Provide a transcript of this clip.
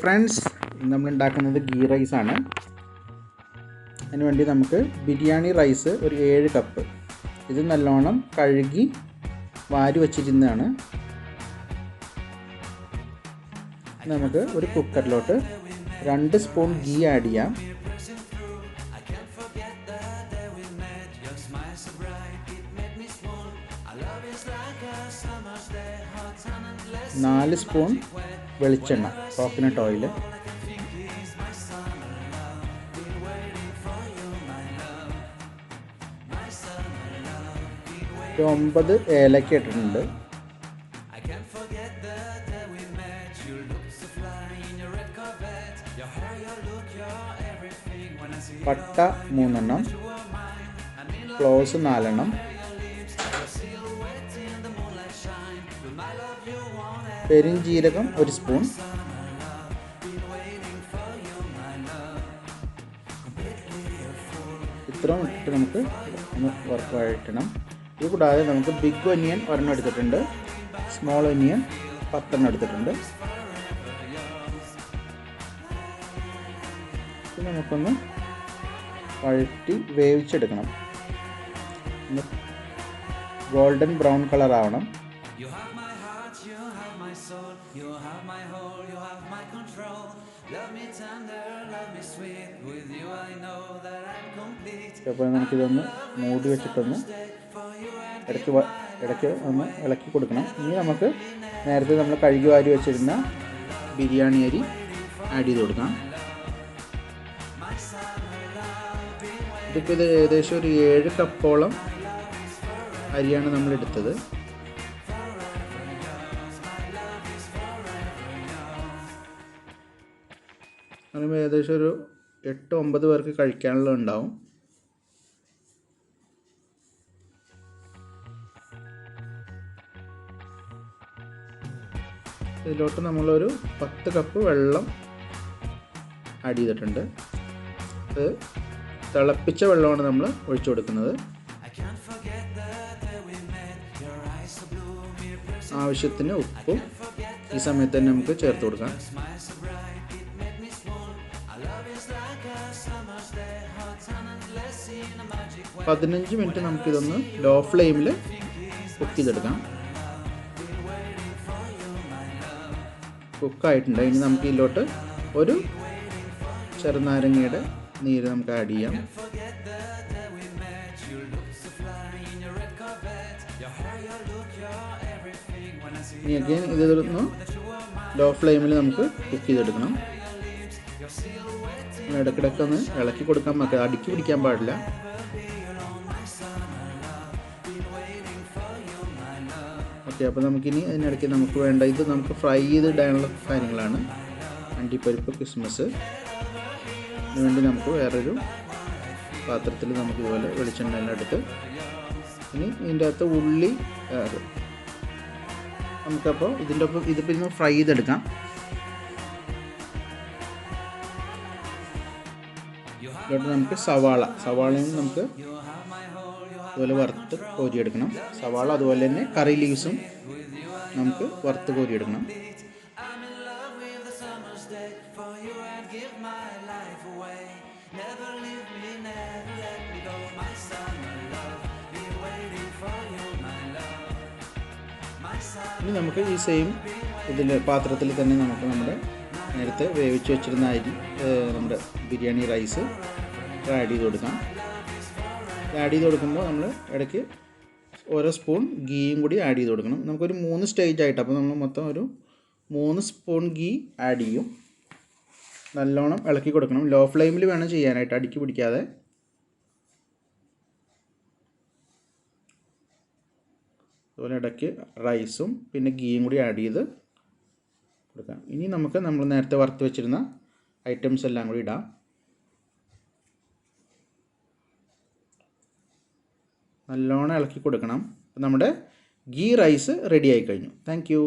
Friends, നമ്മൾ ഉണ്ടാക്കുന്നത് ഗീ റൈസാണ്. അതിന് വേണ്ടി നമുക്ക് ബിരിയാണി റൈസ് ഒരു 7 കപ്പ്. ഇത് നല്ലോണം കഴുകി വാരി വച്ചിരുന്നതാണ്. നമുക്ക് ഒരു കുക്കറിലോട്ട് 2 സ്പൂൺ ഗീ ആഡ് ചെയ്യാം. 4 സ്പൂൺ വെളിച്ചെണ്ണ, കോക്കനട്ട് ഓയിൽ, 9 ഏലക്ക ഇട്ടിട്ടുണ്ട്. പട്ട 3 എണ്ണം, ക്ലോസ് 4 എണ്ണം, പെരുംജീരകം 1 സ്പൂൺ, ഇത്രയും ഇട്ടിട്ട് നമുക്ക് ഒന്ന് വഴറ്റണം. ഇത് കൂടാതെ നമുക്ക് ബിഗ് ഒനിയൻ 1 എടുത്തിട്ടുണ്ട്, സ്മോൾ ഒനിയൻ 10 എടുത്തിട്ടുണ്ട്. ഇത് നമുക്കൊന്ന് വഴറ്റി വേവിച്ചെടുക്കണം. ഗോൾഡൻ ബ്രൗൺ കളർ ആവണം. അപ്പോൾ നമുക്കിതൊന്ന് മൂടി വെച്ചിട്ടൊന്ന് ഇടയ്ക്ക് ഒന്ന് ഇളക്കി കൊടുക്കണം. ഇനി നമുക്ക് നേരത്തെ നമ്മൾ കഴുകി വാരി വെച്ചിരുന്ന ബിരിയാണി അരി ആഡ് ചെയ്ത് കൊടുക്കാം. ഇതിപ്പോൾ ഏകദേശം ഒരു 7 കപ്പോളം അരിയാണ് നമ്മൾ എടുത്തത്. അങ്ങനെ ഏകദേശം ഒരു 8-9 പേർക്ക് കഴിക്കാനുള്ള ഉണ്ടാവും. ഇതിലോട്ട് നമ്മളൊരു 10 കപ്പ് വെള്ളം ആഡ് ചെയ്തിട്ടുണ്ട്. അത് തിളപ്പിച്ച വെള്ളമാണ് നമ്മൾ ഒഴിച്ചു കൊടുക്കുന്നത്. ആവശ്യത്തിന് ഉപ്പും ഈ സമയത്ത് തന്നെ നമുക്ക് ചേർത്ത് കൊടുക്കാം. 15 മിനിറ്റ് നമുക്കിതൊന്ന് ലോ ഫ്ലെയിമിൽ കുക്ക് ചെയ്തെടുക്കാം. കുക്കായിട്ടുണ്ട്. ഇനി നമുക്ക് ഇതിലോട്ട് ഒരു ചെറുനാരങ്ങയുടെ നീര് നമുക്ക് ആഡ് ചെയ്യാം. ഇനി അഗൈൻ ഇതൊന്ന് ലോ ഫ്ലെയിമിൽ നമുക്ക് കുക്ക് ചെയ്തെടുക്കണം. ഇടയ്ക്കിടയ്ക്ക് ഒന്ന് ഇളക്കി കൊടുക്കാൻ പറ്റുക, അടുക്കി പിടിക്കാൻ പാടില്ല. ഓക്കെ, അപ്പോൾ നമുക്കിനി അതിനിടയ്ക്ക് നമുക്ക് വേണ്ട ഇത് നമുക്ക് ഫ്രൈ ചെയ്തിടാനുള്ള കാര്യങ്ങളാണ്. അണ്ടിപ്പരിപ്പ്, കിസ്മസ്. അതിനുവേണ്ടി നമുക്ക് വേറൊരു പാത്രത്തിൽ നമുക്ക് ഇതുപോലെ വെളിച്ചെണ്ണ എല്ലാം എടുത്ത് ഇനി ഇതിൻ്റെ അകത്ത് ഉള്ളി നമുക്കപ്പോൾ ഇതിപ്പോൾ ഇന്ന് ഫ്രൈ ചെയ്തെടുക്കാം. ഇതിലോട്ട് നമുക്ക് സവാളയും നമുക്ക് അതുപോലെ വറുത്ത് കോരിയെടുക്കണം. സവാള അതുപോലെ തന്നെ കറി ലീവ്സും നമുക്ക് വറുത്ത് കോരിയെടുക്കണം. ഇനി നമുക്ക് ഈ സെയിം പാത്രത്തിൽ തന്നെ നമുക്ക് നമ്മുടെ നേരത്തെ വേവിച്ച് വെച്ചിരുന്ന അരി, നമ്മുടെ ബിരിയാണി റൈസ് ആഡ് ചെയ്ത് കൊടുക്കാം. ആഡ് ചെയ്ത് കൊടുക്കുമ്പോൾ നമ്മൾ ഇടയ്ക്ക് ഓരോ സ്പൂൺ ഗീയും കൂടി ആഡ് ചെയ്ത് കൊടുക്കണം. നമുക്കൊരു 3 സ്റ്റേജ് ആയിട്ട്, അപ്പോൾ നമ്മൾ മൊത്തം ഒരു 3 സ്പൂൺ ഗീ ആഡ് ചെയ്യും. നല്ലോണം ഇളക്കി കൊടുക്കണം. ലോ ഫ്ലെയിമിൽ വേണം ചെയ്യാനായിട്ട്, അടുക്കി പിടിക്കാതെ. അതുപോലെ ഇടയ്ക്ക് റൈസും പിന്നെ ഗീയും കൂടി ആഡ് ചെയ്ത് കൊടുക്കാം. ഇനി നമ്മൾ നേരത്തെ വറുത്ത് വെച്ചിരുന്ന ഐറ്റംസ് എല്ലാം കൂടി ഇടാം. നല്ലോണം ഇളക്കി കൊടുക്കണം. നമ്മുടെ ഗീ റൈസ് റെഡി ആയി കഴിഞ്ഞു. Thank you.